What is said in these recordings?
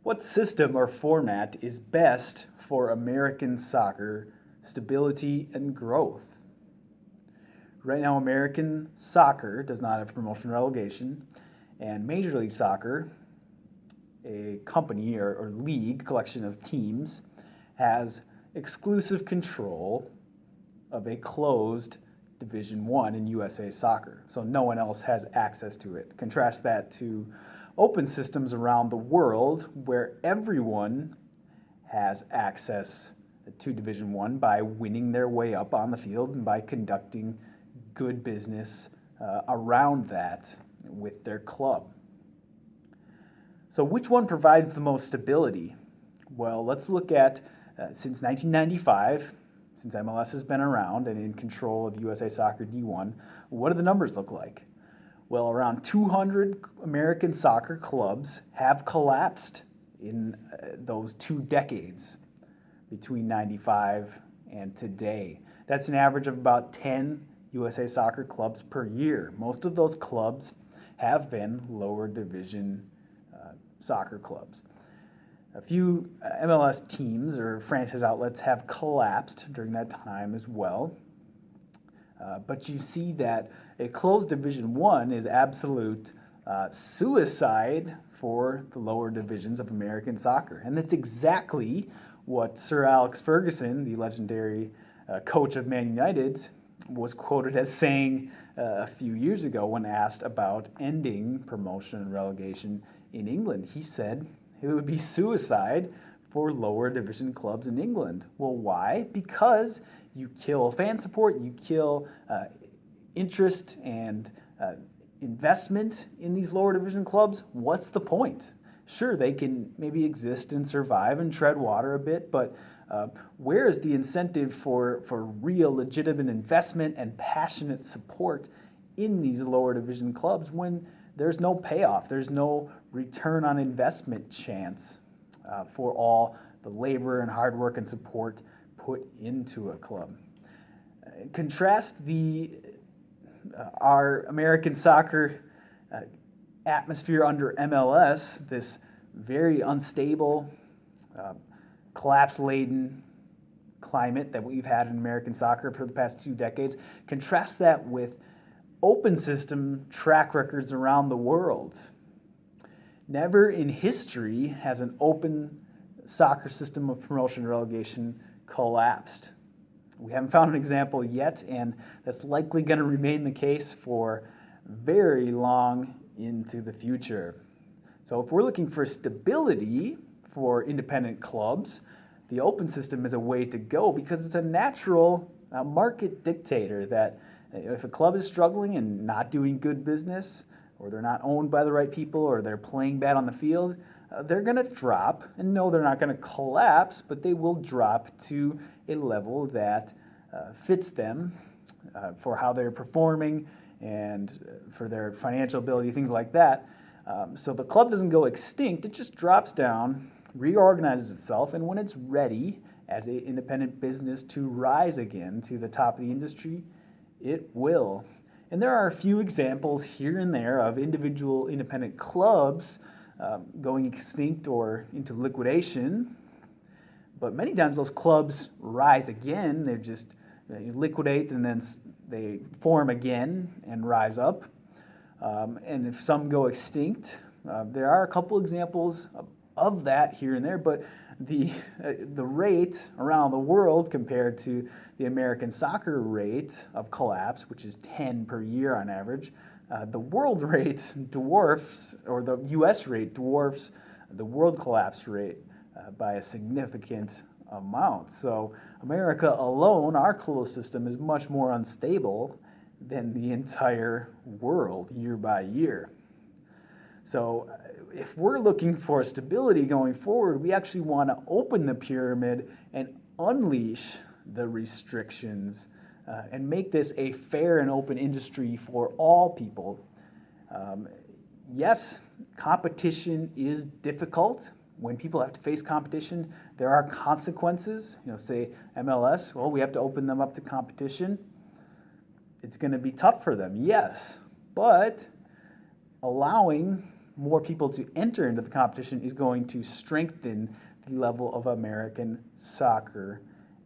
What system or format is best for American soccer stability and growth? Right now, American soccer does not have promotion and relegation, and Major League Soccer, a company or league collection of teams, has exclusive control of a closed Division One in USA Soccer. So no one else has access to it. Contrast that to open systems around the world where everyone has access to Division One by winning their way up on the field and by conducting good business around that with their club. So which one provides the most stability? Well, let's look at since 1995, since MLS has been around and in control of USA Soccer D1, what do the numbers look like? Well, around 200 American soccer clubs have collapsed in those 2 decades between 95 and today. That's an average of about 10 USA Soccer clubs per year. Most of those clubs have been lower division soccer clubs. A few MLS teams or franchise outlets have collapsed during that time as well. But you see that a closed Division One is absolute suicide for the lower divisions of American soccer. And that's exactly what Sir Alex Ferguson, the legendary coach of Man United, was quoted as saying a few years ago when asked about ending promotion and relegation in England. He said it would be suicide for lower division clubs in England. Well, why? Because you kill fan support, you kill interest and investment in these lower division clubs. What's the point? Sure, they can maybe exist and survive and tread water a bit, but where is the incentive for real legitimate investment and passionate support in these lower division clubs when there's no payoff, there's no return on investment chance for all the labor and hard work and support put into a club? Contrast our American soccer atmosphere under MLS, this very unstable, collapse-laden climate that we've had in American soccer for the past 2 decades. Contrast that with open system track records around the world. Never in history has an open soccer system of promotion and relegation collapsed. We haven't found an example yet, and that's likely going to remain the case for very long into the future. So if we're looking for stability for independent clubs, the open system is a way to go because it's a natural market dictator that if a club is struggling and not doing good business, or they're not owned by the right people, or they're playing bad on the field, they're going to drop. And no, they're not going to collapse, but they will drop to a level that fits them for how they're performing and for their financial ability, things like that. So the club doesn't go extinct, it just drops down, reorganizes itself, and when it's ready as an independent business to rise again to the top of the industry, it will. And there are a few examples here and there of individual independent clubs going extinct or into liquidation. But many times those clubs rise again. They're just liquidate and then they form again and rise up. And if some go extinct, there are a couple examples of that here and there, but the rate around the world compared to the American soccer rate of collapse, which is 10 per year on average, the world rate dwarfs, or the U.S. rate dwarfs the world collapse rate by a significant amount. So America alone, our closed system, is much more unstable than the entire world year by year. So if we're looking for stability going forward, we actually want to open the pyramid and unleash the restrictions and make this a fair and open industry for all people. Yes, competition is difficult. When people have to face competition, there are consequences. Say MLS, well, we have to open them up to competition. It's going to be tough for them, yes, but allowing more people to enter into the competition is going to strengthen the level of American soccer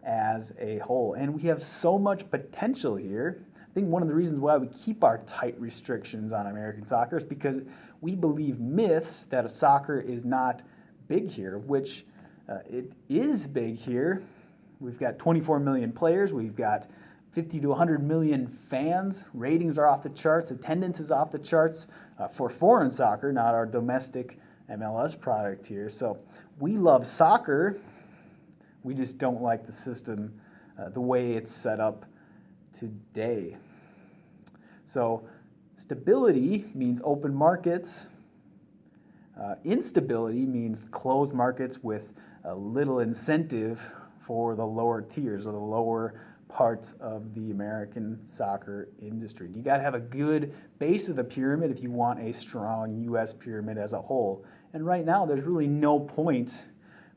as a whole. And we have so much potential here. I think one of the reasons why we keep our tight restrictions on American soccer is because we believe myths that soccer is not big here, which it is big here. We've got 24 million players. We've got 50 to 100 million fans. Ratings are off the charts. Attendance is off the charts for foreign soccer, not our domestic MLS product here. So we love soccer. We just don't like the system, the way it's set up today. So stability means open markets. Instability means closed markets with little incentive for the lower tiers or the lower parts of the American soccer industry. You got to have a good base of the pyramid if you want a strong U.S. pyramid as a whole. And right now, there's really no point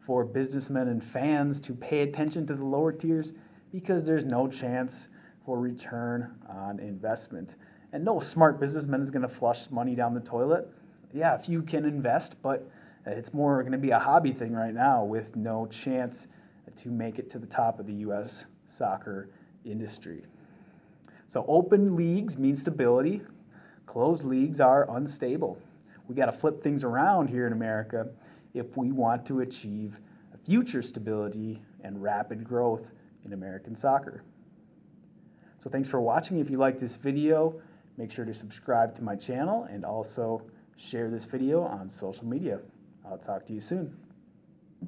for businessmen and fans to pay attention to the lower tiers because there's no chance for return on investment. And no smart businessman is going to flush money down the toilet. Yeah, if you can invest, but it's more going to be a hobby thing right now with no chance to make it to the top of the U.S. soccer industry. So open leagues mean stability. Closed leagues are unstable. We got to flip things around here in America if we want to achieve future stability and rapid growth in American soccer. So thanks for watching. If you like this video, make sure to subscribe to my channel and also share this video on social media. I'll talk to you soon.